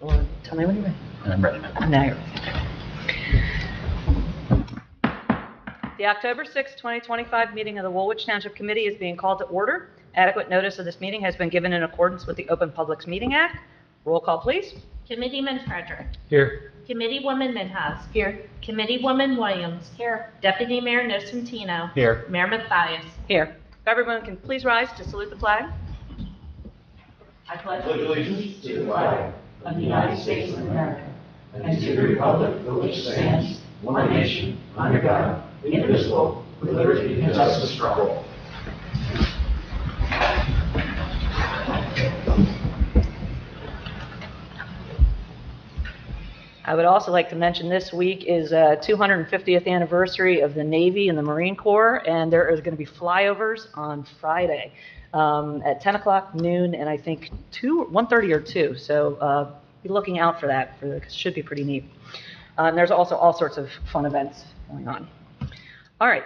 Or tell me when you're ready. And I'm ready now. Now you're ready. The October 6, 2025 meeting of the Woolwich Township Committee is being called to order. Adequate notice of this meeting has been given in accordance with the Open Publics Meeting Act. Roll call, please. Committeeman Frederick. Here. Committeewoman Minhas. Here. Committeewoman Williams. Here. Deputy Mayor Nocentino. Here. Mayor Mathias. Here. If everyone can please rise to salute the flag. I pledge allegiance to the flag of the United States of America and to the republic for which it stands, one nation, under God, indivisible, with liberty and justice for all. I would also like to mention this week is 250th anniversary of the Navy and the Marine Corps, and there is going to be flyovers on Friday at 10 o'clock, noon, and I think 1:30 or 2. So be looking out for that. It should be pretty neat. And there's also all sorts of fun events going on. All right,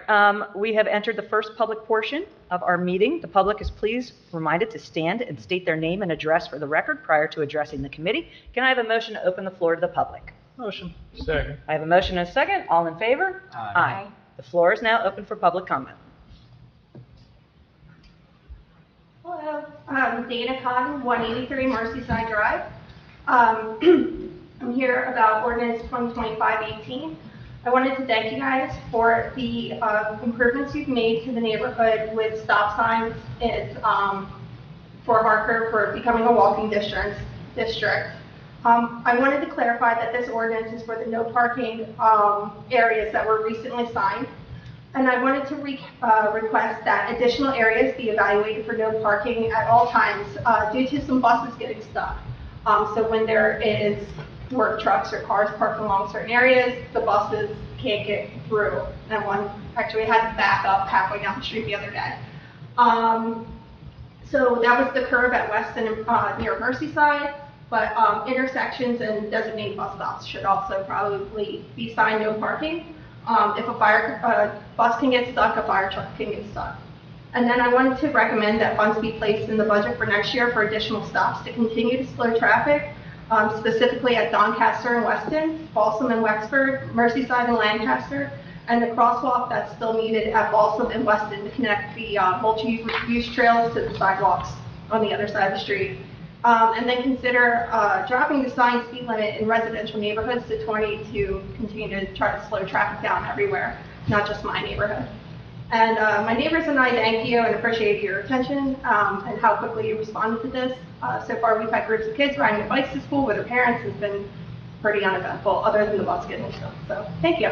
we have entered the first public portion of our meeting. The public is please reminded to stand and state their name and address for the record prior to addressing the committee. Can I have a motion to open the floor to the public? Motion. Second. I have a motion and a second. All in favor? Aye. The floor is now open for public comment. Hello, I'm Dana Cotton, 183 Merseyside Drive. I'm here about ordinance 2025-18. I wanted to thank you guys for the improvements you've made to the neighborhood with stop signs and for Harker for becoming a walking district. I wanted to clarify that this ordinance is for the no parking areas that were recently signed. And I wanted to request that additional areas be evaluated for no parking at all times due to some buses getting stuck. So when there is work trucks or cars parked along certain areas, the buses can't get through. And one actually had to back up halfway down the street the other day. So that was the curve at Weston near Merseyside, but intersections and designated bus stops should also probably be signed no parking. If a bus can get stuck, a fire truck can get stuck. And then I wanted to recommend that funds be placed in the budget for next year for additional stops to continue to slow traffic, specifically at Doncaster and Weston, Balsam and Wexford, Merseyside and Lancaster, and the crosswalk that's still needed at Balsam and Weston to connect the multi-use trails to the sidewalks on the other side of the street. And then consider dropping the sign speed limit in residential neighborhoods to 20 to continue to try to slow traffic down everywhere, not just my neighborhood. And my neighbors and I thank you and appreciate your attention and how quickly you responded to this. So far, we've had groups of kids riding their bikes to school with their parents. It's been pretty uneventful, other than the bus getting stuck. So thank you.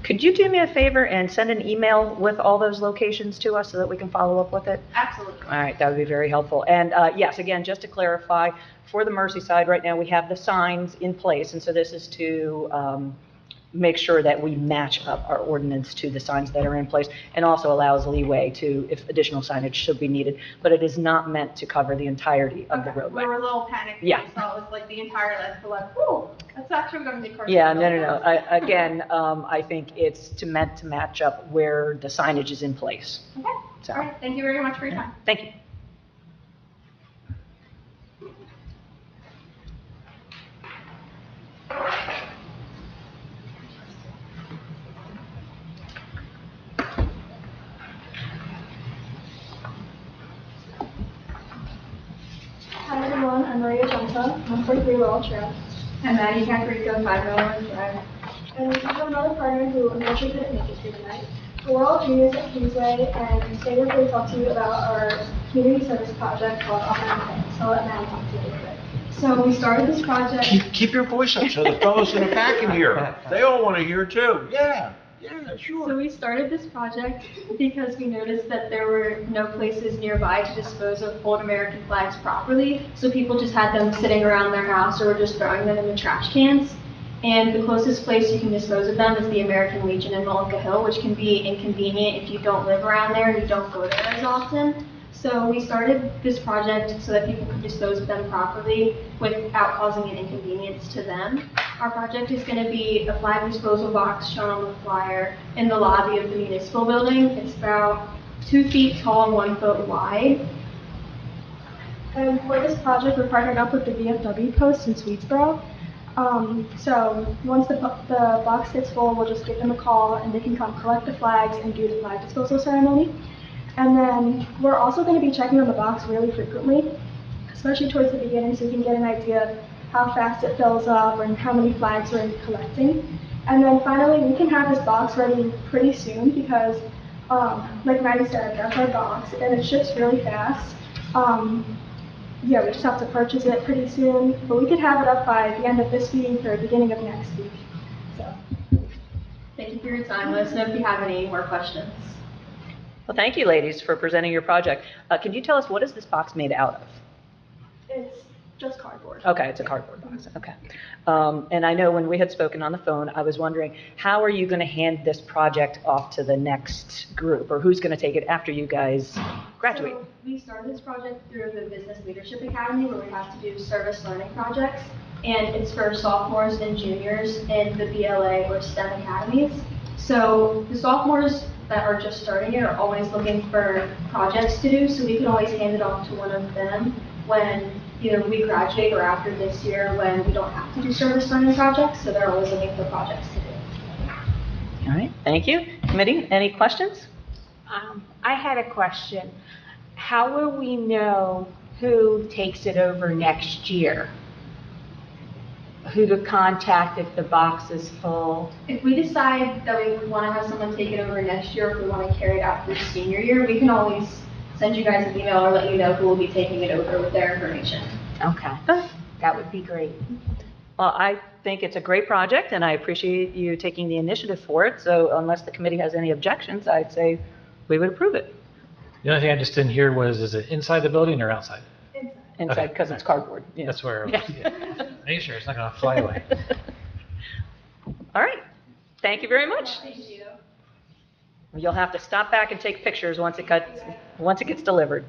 Could you do me a favor and send an email with all those locations to us so that we can follow up with it? Absolutely. All right, that would be very helpful. And yes, again, just to clarify, for the Merseyside right now, we have the signs in place. And so this is to make sure that we match up our ordinance to the signs that are in place, and also allows leeway to if additional signage should be needed. But it is not meant to cover the entirety of the roadway. We were a little panicked. Yeah. So it was like the entire list. We're like, whoa, that's actually going to be crazy. Yeah, no. Again, I think it's meant to match up where the signage is in place. Okay. So, All right. Thank you very much for your time. thank you. Hi everyone, I'm Maria Johnson, 143 Laurel Trail. And Maddie Cancarico, 501 Drive. And we have another partner who unfortunately couldn't make it here tonight. But we're all juniors at Kingsway, and today we're going to talk to you about our community service project called Offering Things. So I'll let Maddie talk to you a little bit. So we started this project. Keep your voice up so the fellows in the back can hear. They all want to hear too. Yeah, sure. So we started this project because we noticed that there were no places nearby to dispose of old American flags properly. So people just had them sitting around their house or were just throwing them in the trash cans. And the closest place you can dispose of them is the American Legion in Mullica Hill, which can be inconvenient if you don't live around there and you don't go there as often. So we started this project so that people could dispose of them properly without causing an inconvenience to them. Our project is going to be a flag disposal box shown on the flyer in the lobby of the municipal building. It's about 2 feet tall and 1 foot wide. And for this project, we're partnered up with the VFW post in Swedesboro. So once the box gets full, we'll just give them a call and they can come collect the flags and do the flag disposal ceremony. And then we're also going to be checking on the box really frequently, especially towards the beginning, so we can get an idea of how fast it fills up and how many flags we're collecting. And then finally, we can have this box ready pretty soon because, like Maddie said, that's our box and it ships really fast. Yeah, we just have to purchase it pretty soon, but we could have it up by the end of this week or beginning of next week. So, Thank you for your time. Let us know if you have any more questions. Well, thank you, ladies, for presenting your project. Can you tell us what is this box made out of? it's just cardboard. Okay, it's a cardboard box, okay. And I know when we had spoken on the phone, I was wondering, how are you going to hand this project off to the next group? Or who's going to take it after you guys graduate? So we started this project through the Business Leadership Academy where we have to do service learning projects. And it's for sophomores and juniors in the BLA or STEM academies. So the sophomores that are just starting it are always looking for projects to do, so we can always hand it off to one of them when either we graduate or after this year when we don't have to do service learning projects, so they're always looking for projects to do. All right, thank you. Committee, any questions? I had a question. How will we know who takes it over next year? Who to contact if the box is full? If we decide that we want to have someone take it over next year, if we want to carry it out through senior year, we can always send you guys an email or let you know who will be taking it over with their information. Okay, that would be great. Well, I think it's a great project, and I appreciate you taking the initiative for it. So unless the committee has any objections, I'd say we would approve it. The only thing I just didn't hear was, is it inside the building or outside? Inside, because it's cardboard. Yeah. That's where, Yeah. Are you sure it's not going to fly away? All right, thank you very much. Thank you. You'll have to stop back and take pictures once it gets delivered.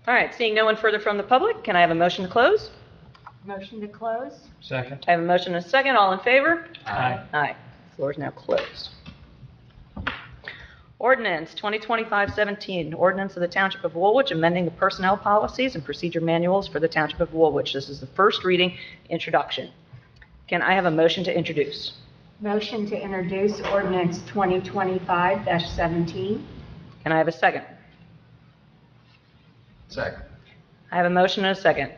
All right, seeing no one further from the public, can I have a motion to close? Motion to close? Second. I have a motion and a second, all in favor? Aye. Aye. Floor is now closed. Ordinance 2025-17, ordinance of the Township of Woolwich amending the personnel policies and procedure manuals for the Township of Woolwich. This is the first reading, introduction. Can I have a motion to introduce? Motion to introduce ordinance 2025-17. Can I have a second? Second. I have a motion and a second.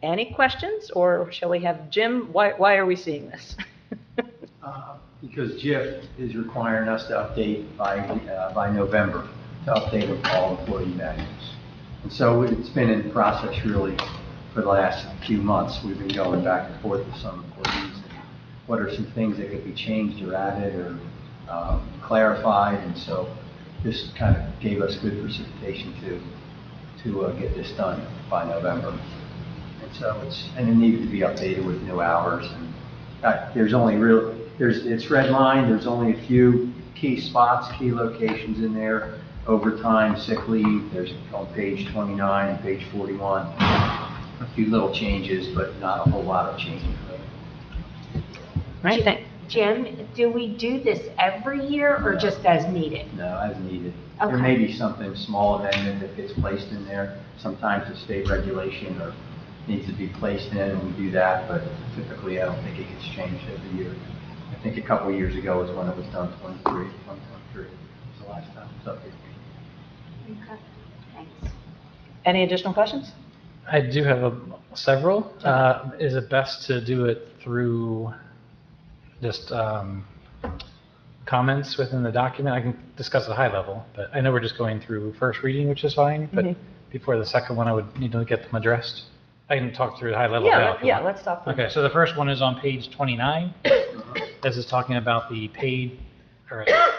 Any questions, or shall we have Jim? Why are we seeing this? Because JIF is requiring us to update by November, to update all employee manuals. And so it's been in process really for the last few months. We've been going back and forth with some employees. And what are some things that could be changed or added or clarified? And so this kind of gave us good precipitation to get this done by November. And so it needed to be updated with new hours. And it's red line, there's only a few key spots, key locations in there, overtime, sick leave, there's on page 29 and page 41, a few little changes, but not a whole lot of changes. Right, thank. Jim, do we do this every year or just as needed? No, as needed. Okay. There may be something, small amendment that gets placed in there, sometimes the state regulation or needs to be placed in, and we do that, but typically I don't think it gets changed every year. I think a couple of years ago was when it was done, 2023 was the last time it was updated. Okay, thanks. Any additional questions? I do have several. Is it best to do it through just comments within the document? I can discuss at a high level, but I know we're just going through first reading, which is fine, but before the second one, I would need to get them addressed. I can talk through the high level now. Yeah, let's talk. Okay, so the first one is on page 29. This is talking about the paid, or I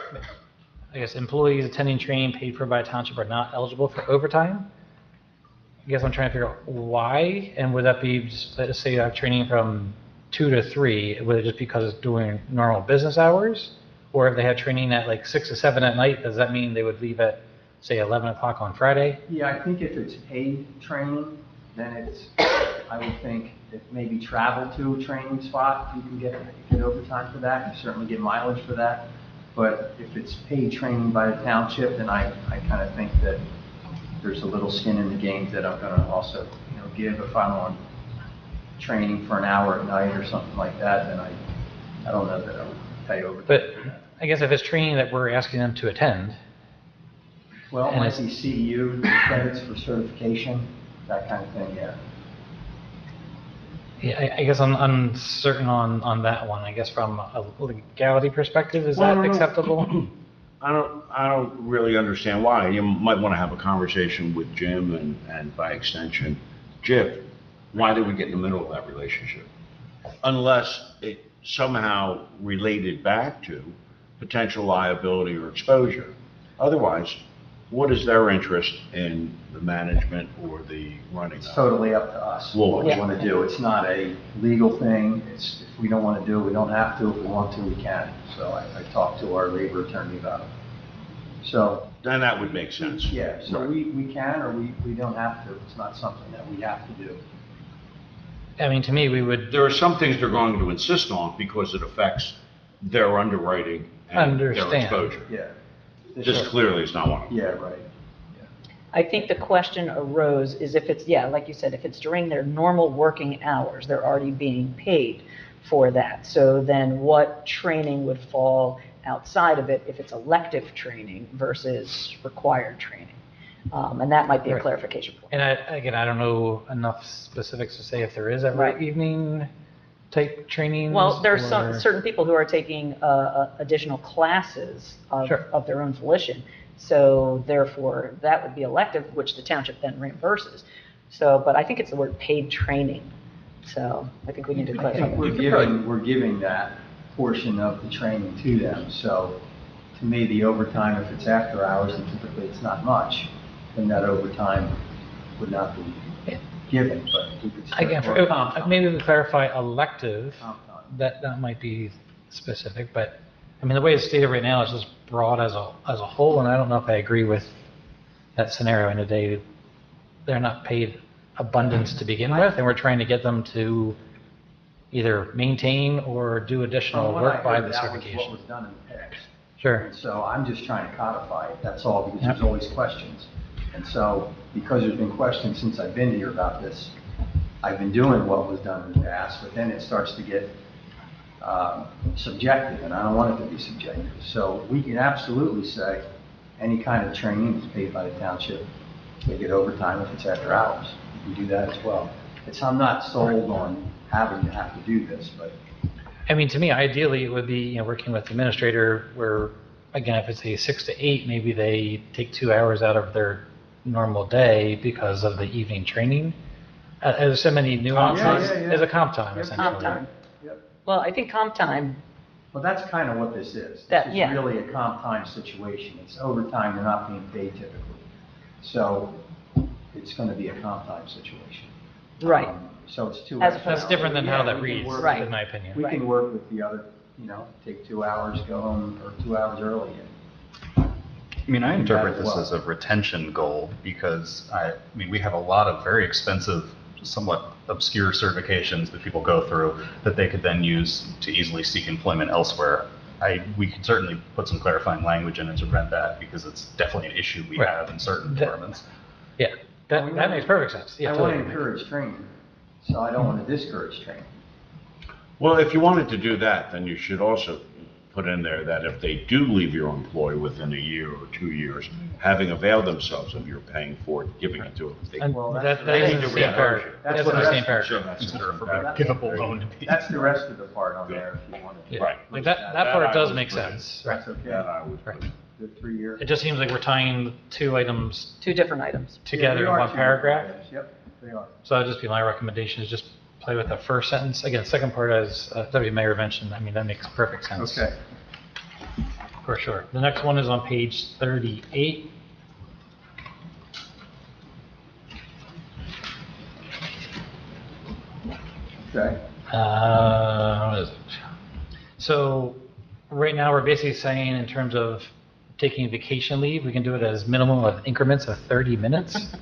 guess employees attending training paid for by a township are not eligible for overtime. I guess I'm trying to figure out why, and would that be, just, let's say you have training from 2 to 3, would it just because it's doing normal business hours? Or if they had training at like 6 to 7 at night, does that mean they would leave at, say, 11 o'clock on Friday? Yeah, I think if it's paid training, then it's, I would think if maybe travel to a training spot, you can get overtime for that. You certainly get mileage for that. But if it's paid training by the township, then I kind of think that there's a little skin in the game that I'm gonna also, give if I'm on training for an hour at night or something like that, then I don't know that I would pay overtime. But I guess if it's training that we're asking them to attend, Well, it and might it's- be CEU credits for certification, that kind of thing, yeah. yeah, I guess I'm uncertain on that one. I guess from a legality perspective, is Well, that no. acceptable? I don't really understand why. You might want to have a conversation with Jim and by extension, Jeff. Why did we get in the middle of that relationship? Unless it somehow related back to potential liability or exposure. Otherwise, what is their interest in the management or the running It's of it? totally up to us, what we Woolwich. want to do. It's not a legal thing. If we don't want to do it, we don't have to. If we want to, we can. So I talked to our labor attorney about it. So, Then that would make sense. yeah, so Right. we can or we don't have to. It's not something that we have to do. I mean, to me, we would There are some things they're going to insist on because it affects their underwriting and their Understand. exposure. Yeah. This clearly is not one of them. Yeah, right. I think the question arose is if it's, yeah, like you said, if it's during their normal working hours, they're already being paid for that. So then what training would fall outside of it if it's elective training versus required training? And that might be a Right. clarification point. And I don't know enough specifics to say if there is every Right. evening type training. Well, there's certain people who are taking additional classes Sure. of their own volition. So therefore, that would be elective, which the township then reimburses. So, but I think it's the word paid training. So I think we need to I clarify. think we're giving that portion of the training to them. So to me, the overtime, if it's after hours, and typically it's not much, then that overtime would not be given, but we could still. Again, or comp time. maybe we clarify elective, Comp time. that might be specific, but, I mean, the way it's stated right now is just broad as a whole, and I don't know if I agree with that scenario in a day. They're not paid abundance to begin with, and we're trying to get them to either maintain or do additional From what I work by heard, the that was what certification. was done in the past. Sure. And so I'm just trying to codify it, that's all, because there's Yep. always questions. And so, because there's been questions since I've been here about this, I've been doing what was done in the past, but then it starts to get subjective, and I don't want it to be subjective. So we can absolutely say, any kind of training is paid by the township. They get overtime if it's after hours. We can do that as well. I'm not sold on having to have to do this, but I mean, to me, ideally, it would be, working with the administrator where, again, if it's a 6 to 8, maybe they take 2 hours out of their normal day because of the evening training. There's so many nuances. Yeah. There's a comp time, Yep. essentially. Comp time. Yep. Well, I think comp time, Well, that's kind of what this is. That- This is yeah. really a comp time situation. It's overtime, they're not being paid typically. So it's going to be a comp time situation. right. So it's 2 As extra opposed That's different than how Yeah, that we can reads, work- Right. in my opinion. We Right. can work with the other, take 2 hours, go home, or 2 hours early. and- I mean, I interpret this Well. as a retention goal because I mean, we have a lot of very expensive, somewhat obscure certifications that people go through that they could then use to easily seek employment elsewhere. We could certainly put some clarifying language in it to prevent that because it's definitely an issue we Right. have in certain That- departments. Yeah, that makes perfect sense. Yeah, I want to totally. encourage training, so I don't want to discourage training. Well, if you wanted to do that, then you should also put in there that if they do leave your employ within a year or 2 years, having availed themselves of your paying for it, giving it to them. They- And Well, that that's- is they in need the to same reimburse paragraph. you. That's That's what in the the same rest- paragraph. Sure, that's Consider a that- forgivable loan to be. That's the rest of the part on there if you want to. Yeah. Right. Like that part I does would make put in. sense. Right. That's okay. That I would Right. put in. The 3-year. It just seems like we're tying 2 items Two different items. together Yeah, in they are one 2 paragraph. different items. Yep, they are. So that'd just be my recommendation, is just play with the first sentence. Again, second part, as Deputy Mayor mentioned, I mean, that makes perfect sense. Okay. For sure. The next one is on page 38. Okay. What is it? So right now, we're basically saying in terms of taking vacation leave, we can do it as minimum of increments of 30 minutes.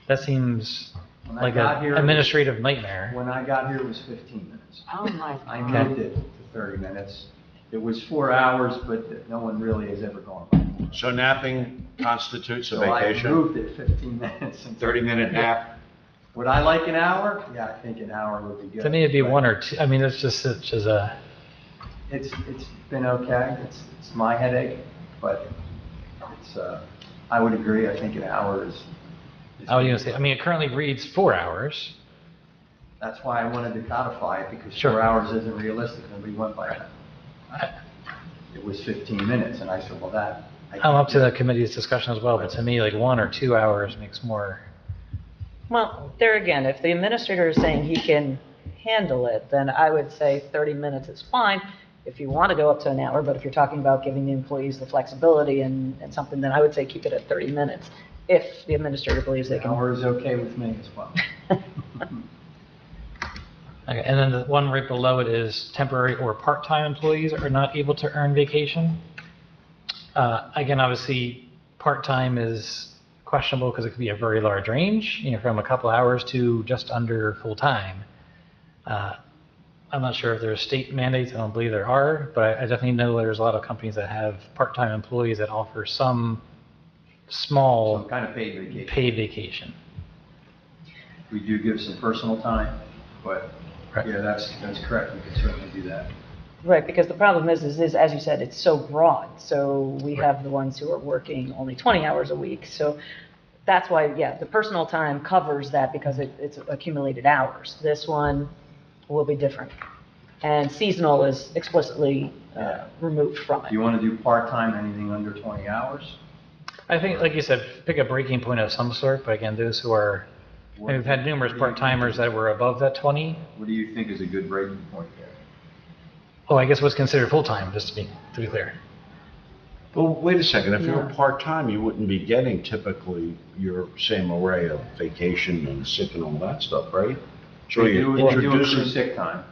That seems When I like got an here, administrative nightmare. When I got here, it was 15 minutes. Oh, my I God. moved it to 30 minutes. It was 4 hours, but no one really has ever gone by. So napping constitutes a So I vacation? moved it 15 minutes. 30-minute nap? Would I like an hour? Yeah, I think an hour would be good. To me, it'd be but one or two, I mean, it's just such as a, It's been okay. It's my headache, but it's, I would agree. I think an hour is. I would even say, I mean, it currently reads 4 hours. That's why I wanted to codify it, because Sure. 4 hours isn't realistic. Nobody went by that. I- It was 15 minutes, and I said, well, that. I I'm up to the can't do. committee's discussion as well, but to me, like 1 or 2 hours makes more, Well, there again, if the administrator is saying he can handle it, then I would say 30 minutes is fine if you want to go up to an hour, but if you're talking about giving the employees the flexibility and something, then I would say keep it at 30 minutes, if the administrator believes they An can. hour is okay with me as well. okay, and then the one right below it is temporary or part-time employees are not able to earn vacation. Again, obviously, part-time is questionable because it could be a very large range, you know, from a couple hours to just under full-time. I'm not sure if there's state mandates, I don't believe there are, but I definitely know there's a lot of companies that have part-time employees that offer some small Some kind of paid vacation. paid vacation. We do give some personal time, but Right. yeah, that's correct. We can certainly do that. Right, because the problem is, as you said, it's so broad. So we have the ones who are working only 20 hours a week. So that's why, yeah, the personal time covers that because it's accumulated hours. This one will be different. And seasonal is explicitly removed from If you it. want to do part-time, anything under 20 hours, I think, like you said, pick a breaking point of some sort, but again, those who are, and we've had numerous part-timers that were above that 20. what do you think is a good breaking point there? Oh, I guess what's considered full-time, just to be clear. Well, wait a second, if you're Yeah. part-time, you wouldn't be getting typically your same array of vacation and sick and all that stuff, right? So They you're do accrue introducing, sick time.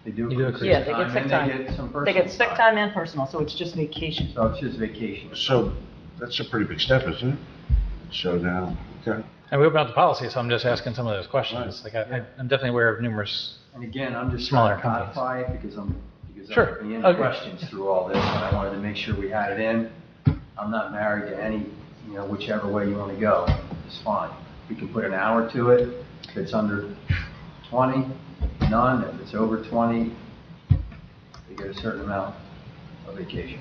They do You do accrue accrue Yeah, sick they time, get sick and time. they get some personal They get sick time and personal, so it's just vacation. So it's just vacation. so that's a pretty big step, isn't it? So now, okay. And we opened up the policy, so I'm just asking some of those questions. Right. Like, I'm definitely aware of numerous, And again, I'm just Smaller trying to companies. codify it because I'm Sure. getting Okay. questions through all this, and I wanted to make sure we had it in. I'm not married to any, whichever way you want to go, it's fine. We can put an hour to it. If it's under 20, none. If it's over 20, they get a certain amount of vacation.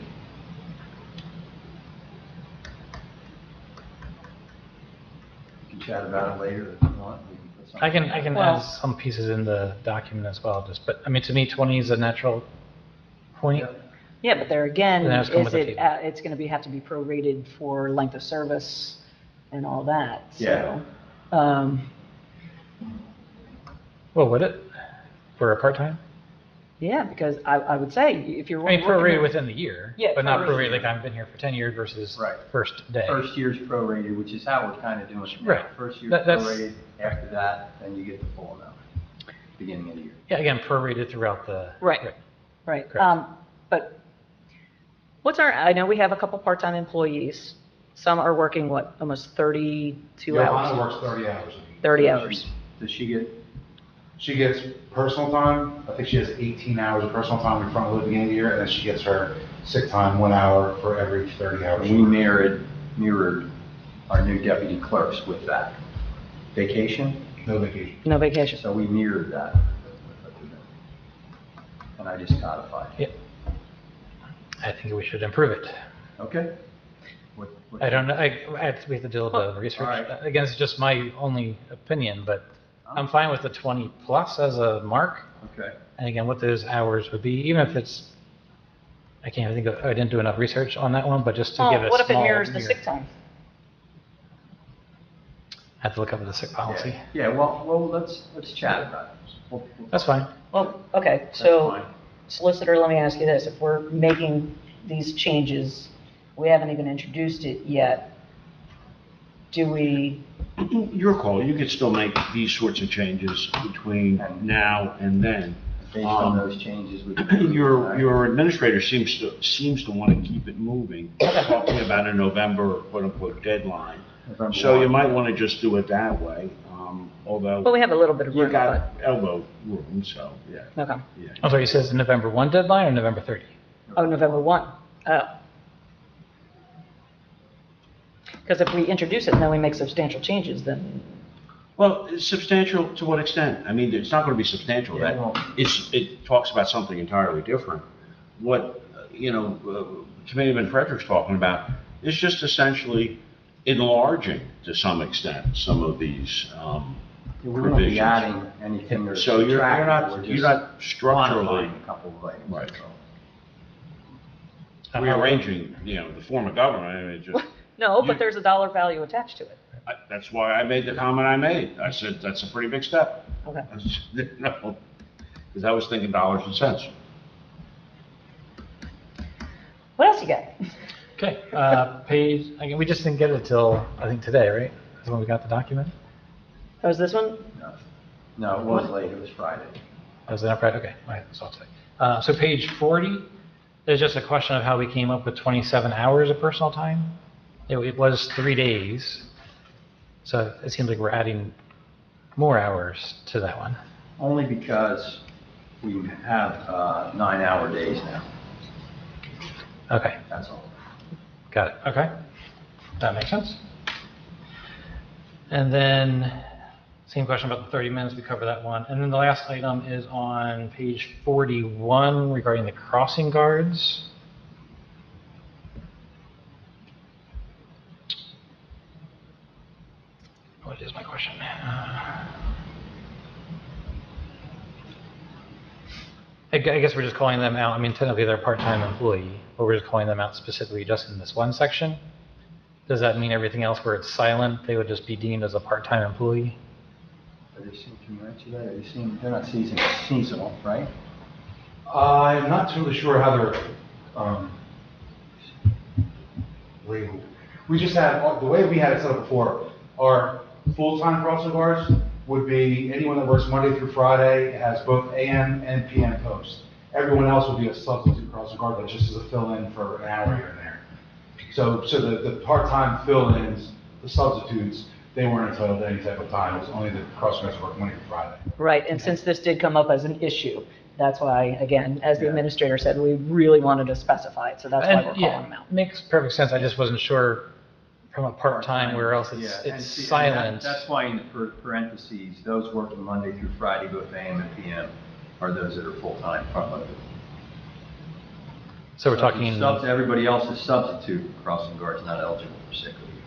We can chat about it later if you want. We can put something I can Well- add some pieces in the document as well, just, but, I mean, to me, 20 is a natural point. Yeah. Yeah, but there again, Then it's come is with the it, table. it's going to have to be prorated for length of service and all that. Yeah. So, Well, would it? For a part-time? yeah, because I would say if you're I mean, working prorated there- within the year, Yeah, but not prorated. prorated like I've been here for 10 years versus Right. first day. First year's prorated, which is how we're kind of doing it now. Right. First year's That's- prorated, after that, then you get the full amount, beginning of the year. Yeah, again, prorated throughout the. Right. Right. Correct. But I know we have a couple part-time employees. Some are working, what, almost 32 hours? Johanna works 30 hours a week. 30 hours. Does she get, She gets personal time, I think she has 18 hours of personal time in front of the beginning of the year, and then she gets her sick time 1 hour for every 30 hours. we mirrored our new deputy clerks with that. Vacation, No vacation. No vacation. so we mirrored that. And I just codified it. Yep. I think we should improve it. Okay? What- I don't know, we have to do a little bit of research. all right. Again, it's just my only opinion, but I'm fine with the 20 plus as a mark. Okay. And again, what those hours would be, even if it's, I can't think of, I didn't do enough research on that one, but just to give a What if it small mirrors the mirror. sick time? I have to look up the sick policy. Yeah, well, let's chat about it. We'll- That's fine. Well, okay, That's so fine. solicitor, let me ask you this. If we're making these changes, we haven't even introduced it yet, do we, Your call, you could still make these sorts of changes between now and then. Based on those changes, we can. Your administrator seems to want to keep it moving, talking about a November quote-unquote deadline. November So you 1. might want to just do it that way, although well, we have a little bit of you room, got elbow room, so, yeah. but, okay. yeah. I'm sorry, you said it's the November 1 deadline or November 30? Oh, November 1. Oh, Because if we introduce it and then we make substantial changes, then, Well, it's substantial to what extent? I mean, it's not going to be substantial. Yeah, That well- it talks about something entirely different. What, Committeeman Frederick's talking about is just essentially enlarging to some extent some of these We won't be provisions. adding anything or So you're subtracting, not, we're you're just not structurally modifying a couple of items. Right. so. rearranging, the form of government. I mean, it just, no, but there's a dollar value attached to it. that's why I made the comment I made. I said, that's a pretty big step. Okay. Because I was thinking dollars and cents. What else you got? Okay, page, again, we just didn't get it till, I think, today, right? That's when we got the document? Oh, is this one? No, it was late, it was Friday. That was that right? Okay, all right, so I'll take. So page 40, there's just a question of how we came up with 27 hours of personal time. It was 3 days, so it seems like we're adding more hours to that one. Only because we have 9-hour days now, Okay, that's all. got it, okay. That makes sense. And then, same question about the 30 minutes, we covered that one. And then the last item is on page 41 regarding the crossing guards. What is my question? I guess we're just calling them out. I mean, technically they're a part-time employee, but we're just calling them out specifically just in this one section. Does that mean everything else where it's silent, they would just be deemed as a part-time employee? Can you answer that? They're not seasonal, right? I'm not totally sure how they're labeled. We just had, the way we had it set up before, our full-time crossing guards would be anyone that works Monday through Friday, has both AM and PM posts. Everyone else would be a substitute crossing guard that just is a fill-in for an hour here and there. So the part-time fill-ins, the substitutes, they weren't entitled to any type of time. It was only the crossing guards that worked Monday through Friday. Right, and since this did come up as an issue, that's why, again, as the Yeah. administrator said, we really wanted to specify it, so that's why we're calling them out. Makes perfect sense. I just wasn't sure from a part-time where else Yeah, it's and see, and silent. that's why in the parentheses, those working Monday through Friday, both AM and PM, are those that are full-time front-loaded. So we're talking, Everybody else is substitute crossing guards not eligible for sick leave.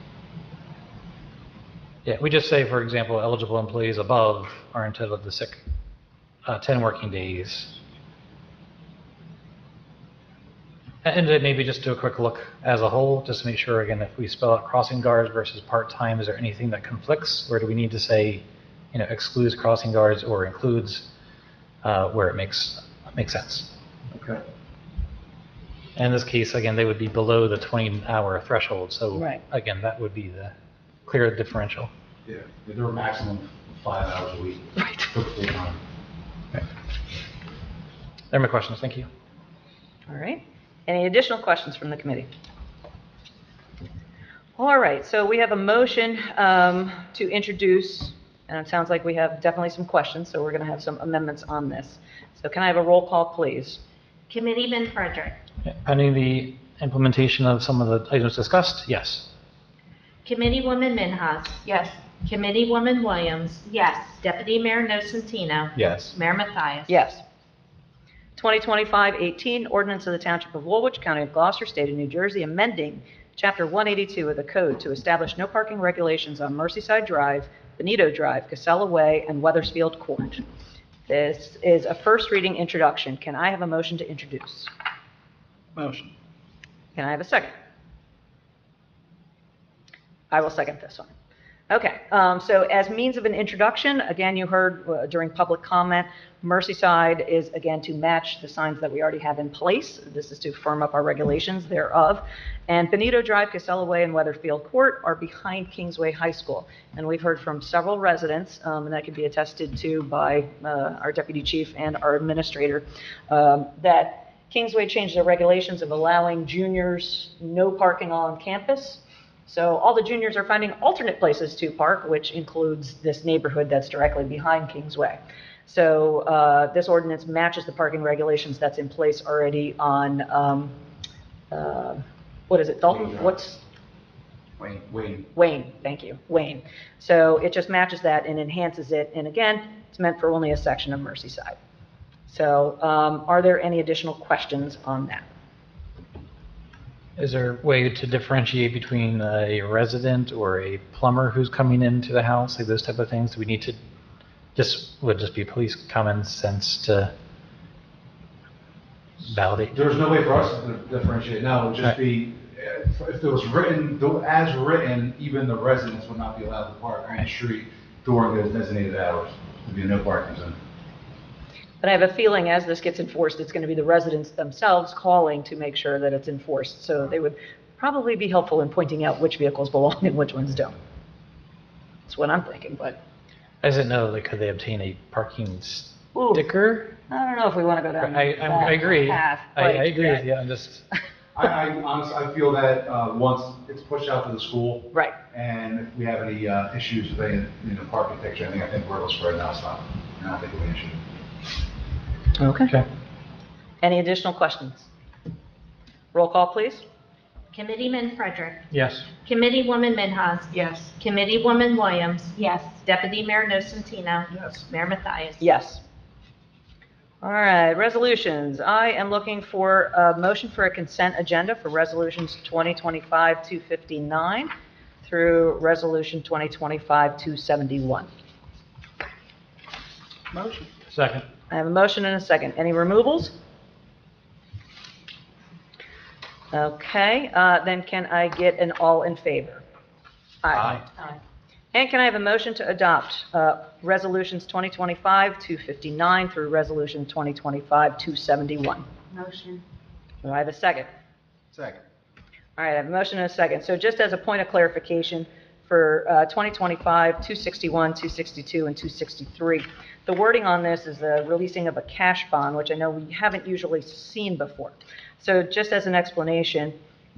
yeah, we just say, for example, eligible employees above are entitled to sick 10 working days. And then maybe just do a quick look as a whole, just to make sure, again, if we spell out crossing guards versus part-time, is there anything that conflicts? Or do we need to say, excludes crossing guards or includes where it makes sense? Okay. In this case, again, they would be below the 20-hour threshold. So Right. again, that would be the clear differential. Yeah, they were maximum 5 hours a week. Right. For full-time. There are my questions. Thank you. All right. Any additional questions from the committee? All right, so we have a motion to introduce, and it sounds like we have definitely some questions, so we're going to have some amendments on this. So can I have a roll call, please? Committeeman Frederick. Pending the implementation of some of the items discussed, yes. Committeewoman Minhas. Yes. Committeewoman Williams. Yes. Deputy Mayor Nocentino. Yes. Mayor Mathias. Yes. 2025-18, ordinance of the Township of Woolwich, County of Gloucester, State of New Jersey, amending Chapter 182 of the Code to establish no parking regulations on Merseyside Drive, Benito Drive, Casella Way, and Weathersfield Court. This is a first reading introduction. Can I have a motion to introduce? Motion. Can I have a second? I will second this one. Okay, so as means of an introduction, again, you heard during public comment, Merseyside is, again, to match the signs that we already have in place. This is to firm up our regulations thereof. And Benito Drive, Casella Way, and Weatherfield Court are behind Kingsway High School. And we've heard from several residents, and that can be attested to by our deputy chief and our administrator, that Kingsway changed their regulations of allowing juniors no parking on campus. So all the juniors are finding alternate places to park, which includes this neighborhood that's directly behind Kingsway. So this ordinance matches the parking regulations that's in place already on, what is it, Dalton? Wayne, thank you, Wayne. So it just matches that and enhances it, and again, it's meant for only a section of Merseyside. So, are there any additional questions on that? Is there a way to differentiate between a resident or a plumber who's coming into the house, like those type of things? Do we need to, would just be police common sense to validate? There's no way for us to differentiate, no, it would just be, if it was written, as written, even the residents would not be allowed to park on the street during those designated hours. There'd be no parking zone. But I have a feeling as this gets enforced, it's going to be the residents themselves calling to make sure that it's enforced. So they would probably be helpful in pointing out which vehicles belong and which ones don't. That's what I'm thinking, but. I didn't know, like, could they obtain a parking sticker? I don't know if we want to go down I that agree. path I quite agree yet. with you. I'm just. I honestly, I feel that, once it's pushed out to the school. Right. And if we have any, issues with any, parking picture, I think we're able to spread now, stop. I don't think we an issue. Okay. Any additional questions? Roll call, please. Committeeman Frederick. Yes. Committeewoman Minhas. Yes. Committeewoman Williams. Yes. Deputy Mayor Nocentino. Yes. Mayor Mathias. Yes. All right, resolutions. I am looking for a motion for a consent agenda for resolutions 2025-259 through resolution 2025-271. Motion. Second. I have a motion and a second. Any removals? Okay, then can I get an all in favor? Aye. And can I have a motion to adopt resolutions 2025-259 through resolution 2025-271? Motion. Do I have a second? Second. All right, I have a motion and a second. So just as a point of clarification, for 2025, 261, 262, and 263, the wording on this is the releasing of a cash bond, which I know we haven't usually seen before. So just as an explanation,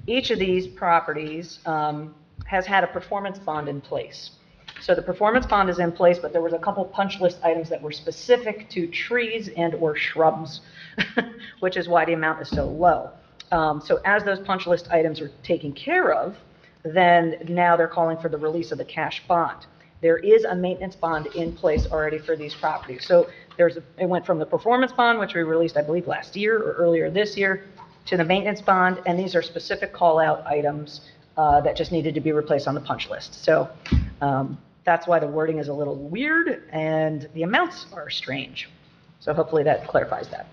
each of these properties has had a performance bond in place. So the performance bond is in place, but there was a couple punch list items that were specific to trees and or shrubs, which is why the amount is so low. So as those punch list items are taken care of, then now they're calling for the release of the cash bond. There is a maintenance bond in place already for these properties. So it went from the performance bond, which we released, I believe, last year or earlier this year, to the maintenance bond, and these are specific call-out items that just needed to be replaced on the punch list. So that's why the wording is a little weird, and the amounts are strange. So hopefully that clarifies that.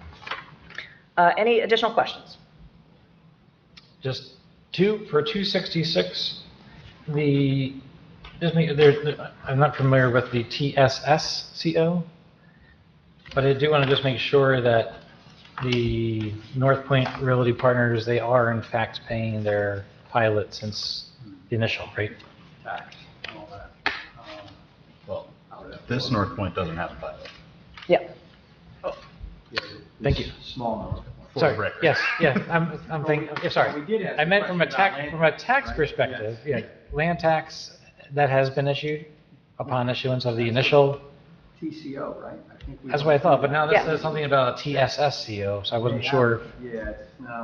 Any additional questions? Just for 266, I'm not familiar with the TSSCO, but I do want to just make sure that the North Point Realty Partners, they are in fact paying their pilot since the initial, right? Tax, all that. Well, this North Point doesn't have a pilot. Yeah. Yeah, Thank it's you. Small number. For Sorry, the record. yes, I'm thinking, sorry. We did ask I a meant from a question about tax land tax, right? perspective, Yes. yeah, land tax that has been issued upon issuance of the initial, TCO, right? I think we that's what I thought, but now this Yeah. says something about a TSSCO, so I wasn't sure. Yeah,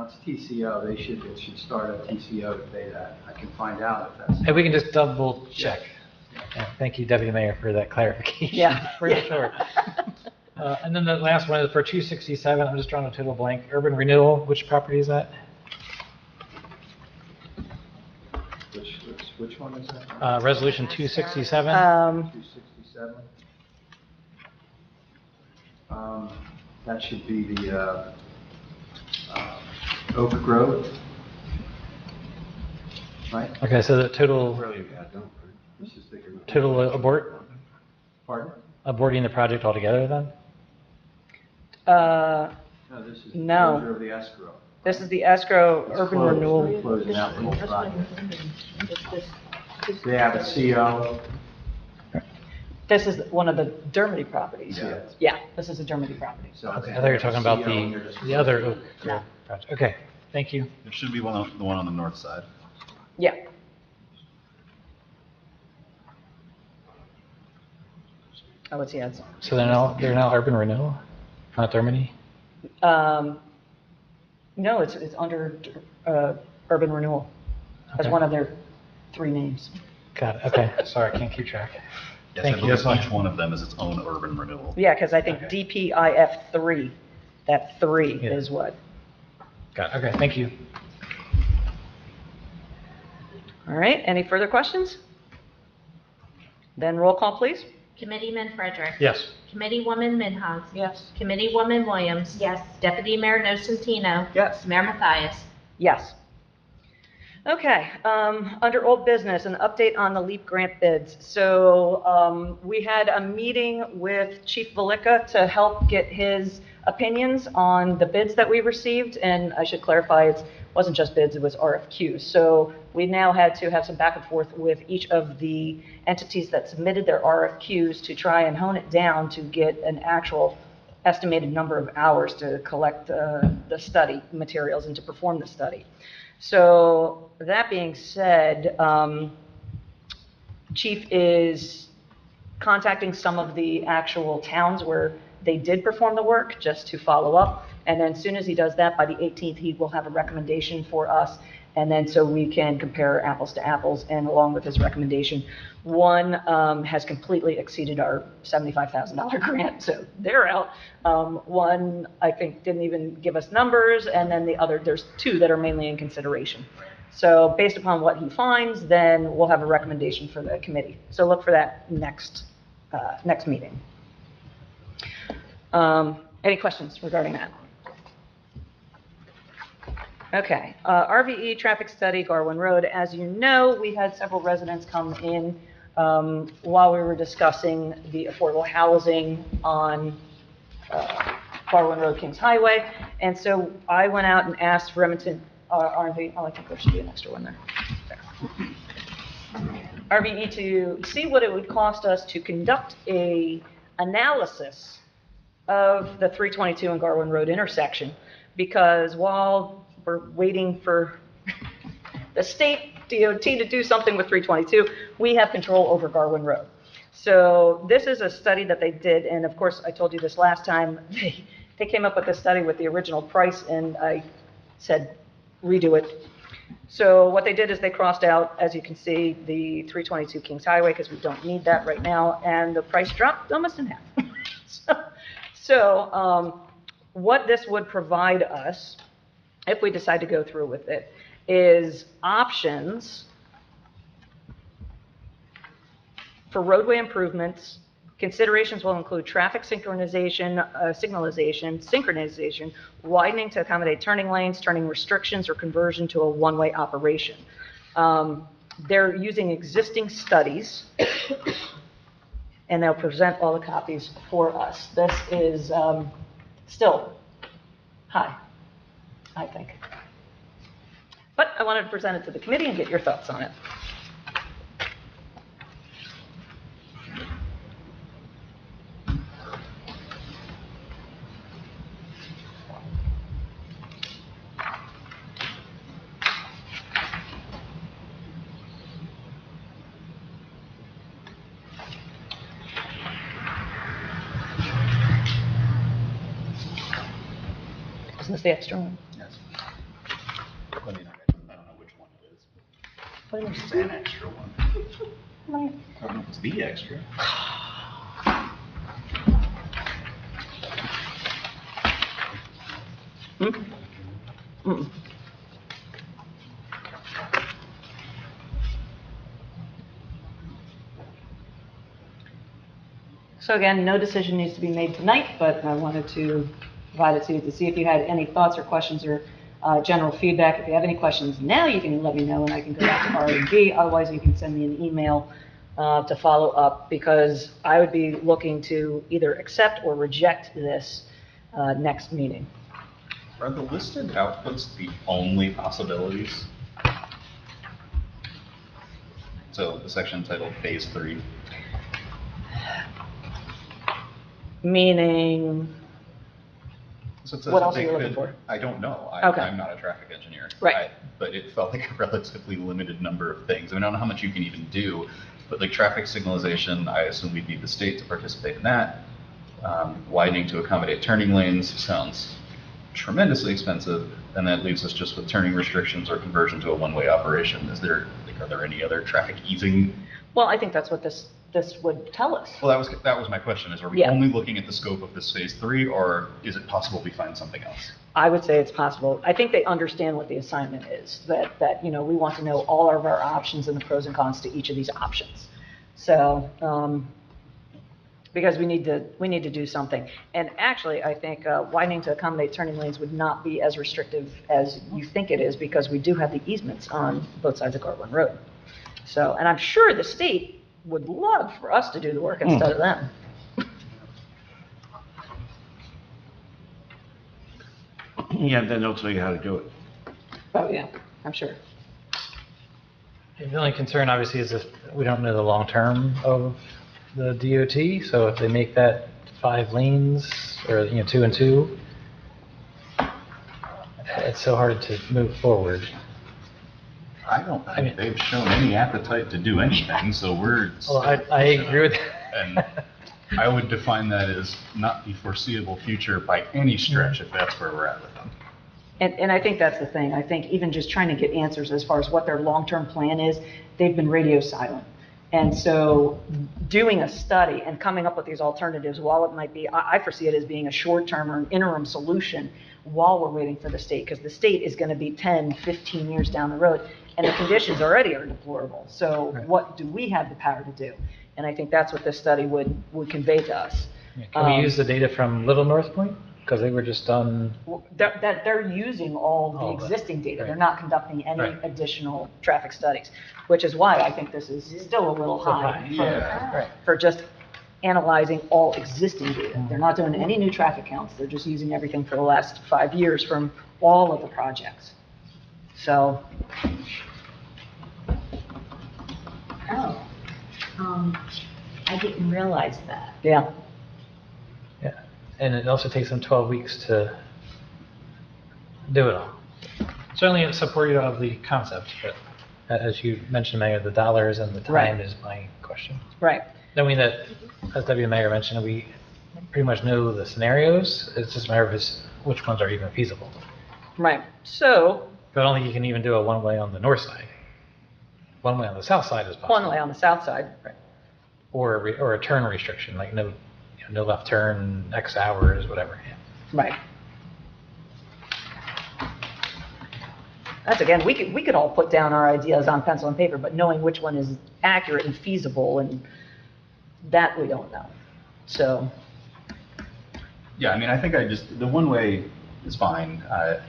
it's TCO. It should start at TCO to pay that. I can find out if that's. And we can just double check. Yeah, thank you, Deputy Mayor, for that clarification. Yeah. For sure. And then the last one is for 267, I'm just drawing a total blank. Urban renewal, which property is that? Which one is that? Resolution 267. 267. That should be the Oak Grove. Right? Okay, so the total This is the. Pardon? aborting the project altogether then? Uh, No, this is the No. closure of the escrow. This is the escrow It's urban closed. renewal. They're closing out the whole project. They have a CO. This is one of the Dermody properties. Yeah. Yeah, this is a Dermody property. So Okay, I thought you were talking about CO, and they're just- the other Oak No. Grove project. Okay, thank you. There should be the one on the north side. Yeah. I would say that's, So they're now urban renewal, not Dermody? no, it's under urban renewal as Okay. one of their 3 names. Got it, okay, sorry, I can't keep track. Yes, Thank I you. believe each one of them is its own urban renewal. Yeah, because I think Okay. DPIF 3, that 3 Yeah. is what. Got it, okay, thank you. All right, any further questions? Then roll call, please. Committeeman Frederick. Yes. Committeewoman Minhas. Yes. Committeewoman Williams. Yes. Deputy Mayor Nocentino. Yes. Mayor Mathias. Yes. Okay, under old business, an update on the LEAP grant bids. So we had a meeting with Chief Valika to help get his opinions on the bids that we received. And I should clarify, it wasn't just bids, it was RFQs. So we now had to have some back and forth with each of the entities that submitted their RFQs to try and hone it down to get an actual estimated number of hours to collect the study materials and to perform the study. So that being said, Chief is contacting some of the actual towns where they did perform the work just to follow up. And then as soon as he does that, by the 18th, he will have a recommendation for us. And then so we can compare apples to apples, and along with his recommendation, one has completely exceeded our $75,000 grant, so they're out. One, I think, didn't even give us numbers, and then the other, there's 2 that are mainly in consideration. So based upon what he finds, then we'll have a recommendation for the committee. So look for that next meeting. Any questions regarding that? Okay, RVE traffic study, Garwin Road. As you know, we had several residents come in while we were discussing the affordable housing on Garwin Road, Kings Highway. And so I went out and asked Remington, RV, oh, I think there should be an extra one there. RVE to see what it would cost us to conduct a analysis of the 322 and Garwin Road intersection, because while we're waiting for the state DOT to do something with 322, we have control over Garwin Road. So this is a study that they did, and of course, I told you this last time, they came up with a study with the original price, and I said, redo it. So what they did is they crossed out, as you can see, the 322 Kings Highway, because we don't need that right now, and the price dropped almost in half. So what this would provide us, if we decide to go through with it, is options for roadway improvements. Considerations will include traffic synchronization, synchronization, widening to accommodate turning lanes, turning restrictions, or conversion to a one-way operation. They're using existing studies, and they'll present all the copies for us. This is still high, I think. But I wanted to present it to the committee and get your thoughts on it. Isn't this the extra one? Yes. I mean, I don't know which one it is. What do you It's an extra one. mean? I don't know if it's the extra. Mm-mm. So again, no decision needs to be made tonight, but I wanted to provide it to you to see if you had any thoughts or questions or general feedback. If you have any questions now, you can let me know and I can go back to R&D. Otherwise, you can send me an email to follow up, because I would be looking to either accept or reject this next meeting. Are the listed outputs the only possibilities? So the section titled Phase 3. Meaning, So it says What that else are they you looking could- for? I don't know. Okay. I'm not a traffic engineer. Right. But it felt like a relatively limited number of things. I mean, I don't know how much you can even do, but like traffic signalization, I assume we'd need the state to participate in that. Widening to accommodate turning lanes sounds tremendously expensive, and that leaves us just with turning restrictions or conversion to a one-way operation. Is there like Like, are there any other traffic easing? Well, I think that's what this would tell us. Well, that was my question, is are we Yeah. only looking at the scope of this phase 3, or is it possible we find something else? I would say it's possible. I think they understand what the assignment is, that, you know, we want to know all of our options and the pros and cons to each of these options. So, because we need to do something. And actually, I think widening to accommodate turning lanes would not be as restrictive as you think it is, because we do have the easements on both sides of Garland Road. So, and I'm sure the state would love for us to do the work instead of them. Yeah, then they'll tell you how to do it. Oh, yeah, I'm sure. The only concern obviously is if we don't know the long term of the DOT, so if they make that 5 lanes or, you know, 2 and 2, it's so hard to move forward. I don't think they've shown any appetite to do anything, so we're. Well, I agree with that. And I would define that as not the foreseeable future by any stretch, if that's where we're at with them. And I think that's the thing. I think even just trying to get answers as far as what their long-term plan is, they've been radio silent. And so doing a study and coming up with these alternatives, while it might be, I foresee it as being a short-term or an interim solution while we're waiting for the state, because the state is going to be 10, 15 years down the road, and the conditions already are deplorable. So what do we have the power to do? And I think that's what this study would convey to us. Yeah, can we use the data from Little North Point? Because they were just done. That they're using all the existing data. They're not conducting any additional traffic studies, which is why I think this is still a little high for just analyzing all existing data. They're not doing any new traffic counts. They're just using everything for the last 5 years from all of the projects. So. I didn't realize that. Yeah. Yeah, and it also takes them 12 weeks to do it all. Certainly supportive of the concept, but as you mentioned, Mayor, the dollars and the time is my question. Right. Knowing that, as Deputy Mayor mentioned, we pretty much know the scenarios, it's just a matter of which ones are even feasible. Right. So. But I don't think you can even do a one-way on the north side. One way on the south side is possible. One way on the south side. Right. Or a turn restriction, like no left turn, X hours, whatever. Yeah. Right. That's again, we could all put down our ideas on pencil and paper, but knowing which one is accurate and feasible, and that we don't know. So. Yeah, I mean, I think the one way is fine,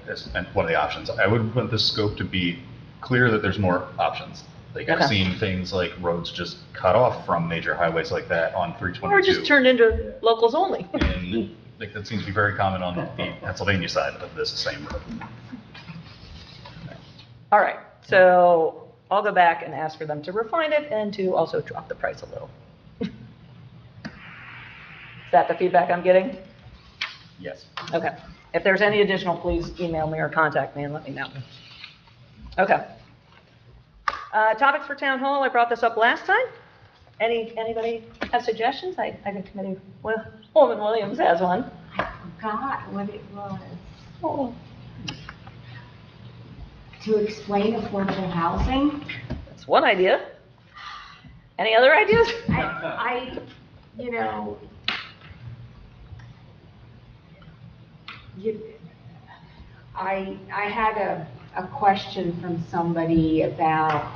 as one of the options. I would want the scope to be clear that there's more options. Like, I've seen things like roads just cut off from major highways like that on 322. Or just turned into locals only. And like, that seems to be very common on the Pennsylvania side of this same road. All right, so I'll go back and ask for them to refine it and to also drop the price a little. Is that the feedback I'm getting? Yes. Okay. If there's any additional, please email me or contact me and let me know. Okay. Topics for town hall, I brought this up last time. Anybody have suggestions? I think Committee Woman Williams has one. I forgot what it was. Oh. To explain affordable housing. That's one idea. Any other ideas? I had a question from somebody about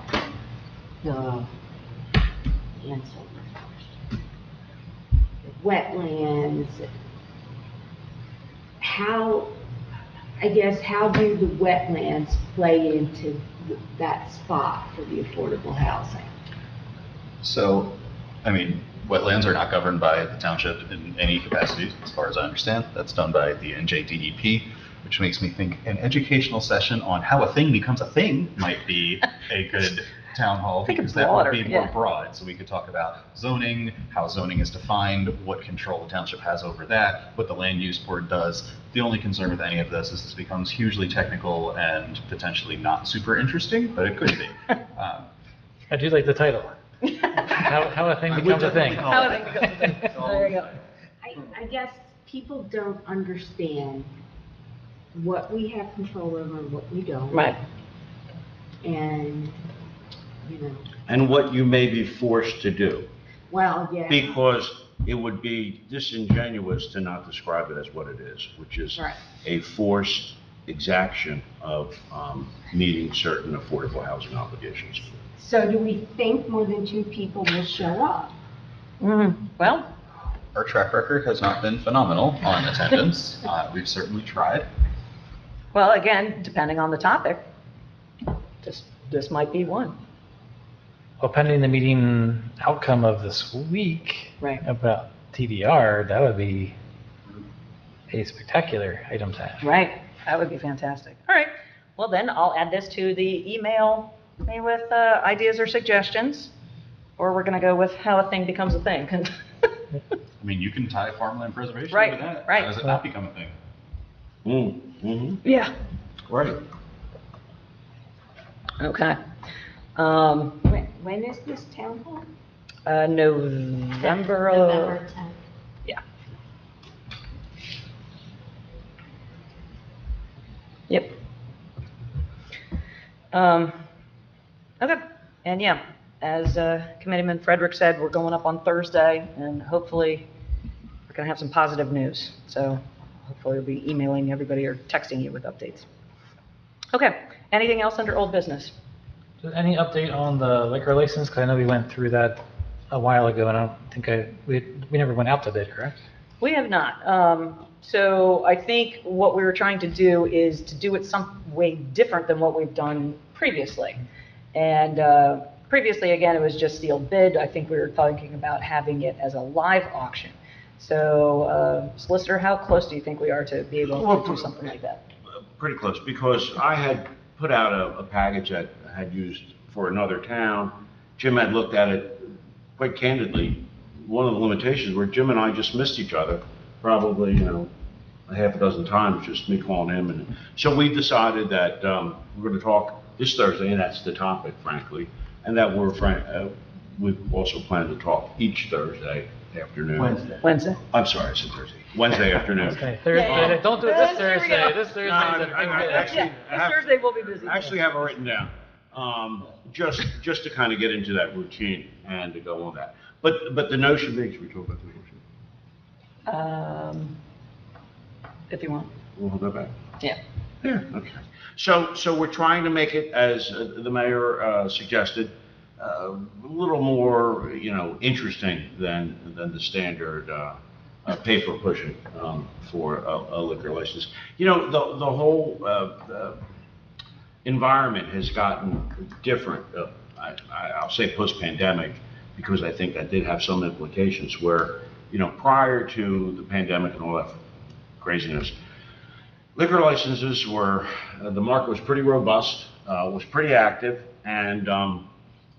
the wetlands. How do the wetlands play into that spot for the affordable housing? So, I mean, wetlands are not governed by the township in any capacity, as far as I understand. That's done by the NJDEP, which makes me think an educational session on how a thing becomes a thing might be a good town hall, because that would be more broad. So we could talk about zoning, how zoning is defined, what control the township has over that, what the land use board does. The only concern with any of this is this becomes hugely technical and potentially not super interesting, but it could be. I do like the title. How a thing becomes a thing. How a thing becomes a thing. There you go. I guess people don't understand what we have control over and what we don't. Right. And you know. And what you may be forced to do. Well, yeah. Because it would be disingenuous to not describe it as what it is, which is Right. a forced exaction of meeting certain affordable housing obligations. So do we think more than 2 people will show up? Well, Our track record has not been phenomenal on attendance. We've certainly tried. well, again, depending on the topic, this might be one. Well, pending the meeting outcome of this week Right. about TDR, that would be a spectacular item to have. Right, that would be fantastic. All right, well then, I'll add this to the email me with ideas or suggestions, or we're gonna go with how a thing becomes a thing. I mean, you can tie farmland preservation Right, to that. right. How does it not become a thing? Mm-hmm. Yeah. Right. Okay. When is this town hall? November. November 10th. Yeah. Yep. Okay, and yeah, as Committeeman Frederick said, we're going up on Thursday, and hopefully we're gonna have some positive news. So hopefully we'll be emailing everybody or texting you with updates. Okay, anything else under old business? Any update on the liquor license? Because I know we went through that a while ago, and I don't think we never went out to bid, correct? We have not. So I think what we were trying to do is to do it some way different than what we've done previously. And previously, again, it was just sealed bid. I think we were thinking about having it as a live auction. So, Solicitor, how close do you think we are to be able to do something like that? Pretty close, because I had put out a package that I had used for another town. Jim had looked at it quite candidly. One of the limitations were Jim and I just missed each other, probably, a half a dozen times, just me calling him. And so we decided that we're going to talk this Thursday, and that's the topic, frankly, and that we also plan to talk each Thursday afternoon. Wednesday. I'm sorry, I said Thursday. Wednesday afternoon. Okay, Thursday. Yeah. Don't do it this Here we Thursday. go. This Thursday is a big I day. actually Yeah, this Thursday we'll be busy. I actually have it written down, just to kind of get into that routine and to go on that. But the notion being, should we talk about the notion? If you want. We'll go back. Yeah. Yeah, okay. So we're trying to make it, as the mayor suggested, a little more, interesting than the standard paper pushing for a liquor license. The whole environment has gotten different. I'll say post-pandemic, because I think that did have some implications where, prior to the pandemic and all that craziness, liquor licenses were, the market was pretty robust, was pretty active, and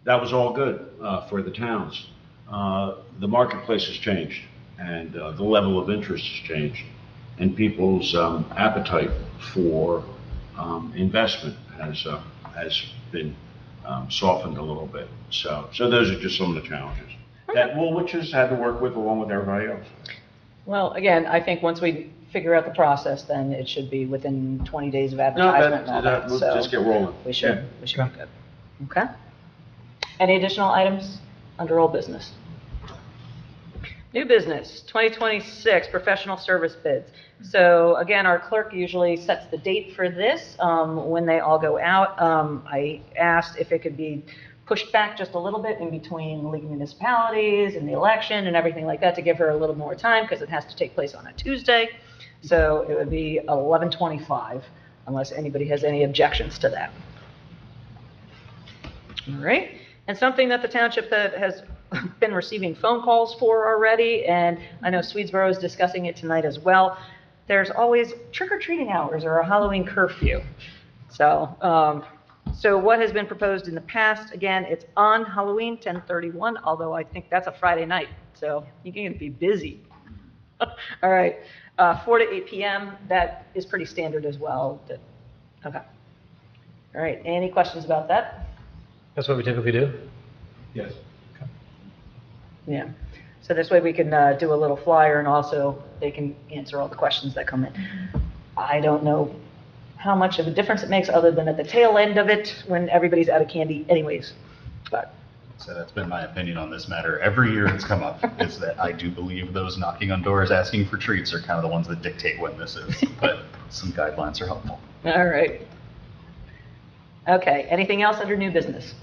that was all good for the towns. The marketplace has changed, and the level of interest has changed, and people's appetite for investment has been softened a little bit. So those are just some of the challenges that Woolwich has had to work with along with everybody else. Well, again, I think once we figure out the process, then it should be within 20 days of advertisement and all that. We'll So just get rolling. we should be good. Okay. Any additional items under old business? New business, 2026 professional service bids. So again, our clerk usually sets the date for this when they all go out. I asked if it could be pushed back just a little bit in between League of Municipalities and the election and everything like that to give her a little more time because it has to take place on a Tuesday. So it would be 11/25 unless anybody has any objections to that. All right. And something that the township that has been receiving phone calls for already, and I know Swedesboro is discussing it tonight as well. There's always trick-or-treating hours or a Halloween curfew. So what has been proposed in the past, again, it's on Halloween, 10/31, although I think that's a Friday night, so you're going to be busy. All right, 4 to 8 p.m., that is pretty standard as well. Okay. All right, any questions about that? That's what we typically do. Yes. Yeah. So this way we can do a little flyer and also they can answer all the questions that come in. I don't know how much of a difference it makes other than at the tail end of it when everybody's out of candy anyways. So that's been my opinion on this matter. Every year it's come up, is that I do believe those knocking on doors asking for treats are kind of the ones that dictate when this is, but some guidelines are helpful. All right. Okay, anything else under new business?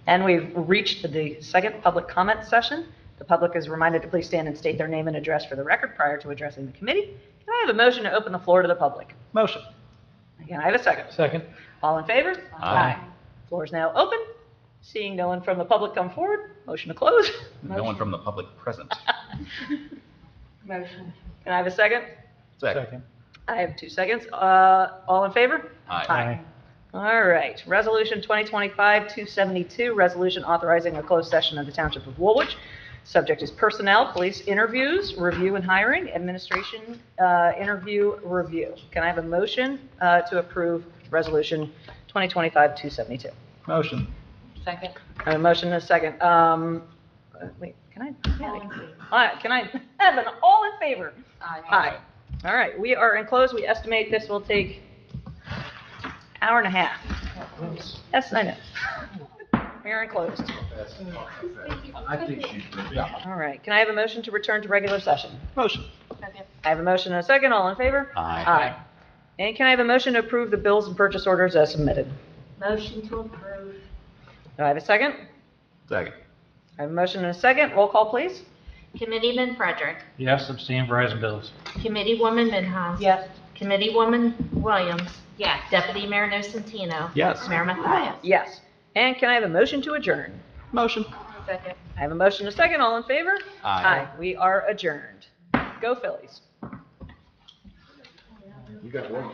And we've reached the second public comment session. The public is reminded to please stand and state their name and address for the record prior to addressing the committee. Can I have a motion to open the floor to the public? Motion. Again, I have a second. Second. All in favor? Aye. Floor is now open. Seeing no one from the public come forward, motion to close. No one from the public present. Motion. Can I have a second? Second. I have 2 seconds. All in favor? Aye. All right. Resolution 2025-272, resolution authorizing a closed session of the Township of Woolwich. Subject is personnel, police interviews, review and hiring, administration, interview, review. Can I have a motion to approve resolution 2025-272? Motion. Second. I have a motion and a second. Wait, can I have an all in favor? Aye. All right, we are in close. We estimate this will take hour and a half. Yes, I know. We are in closed. I think she's. All right, can I have a motion to return to regular session? Motion. Second. I have a motion and a second. All in favor? Aye. And can I have a motion to approve the bills and purchase orders as submitted? Motion to approve. Do I have a second? Second. I have a motion and a second. Roll call, please. Committeeman Frederick. Yes, abstain Verizon bills. Committeewoman Minhas. Yes. Committeewoman Williams. Yes. Deputy Mayor Nocentino. Yes. Mayor Mathias. Yes. And can I have a motion to adjourn? Motion. Second. I have a motion and a second. All in favor? Aye. We are adjourned. Go Phillies. You got one.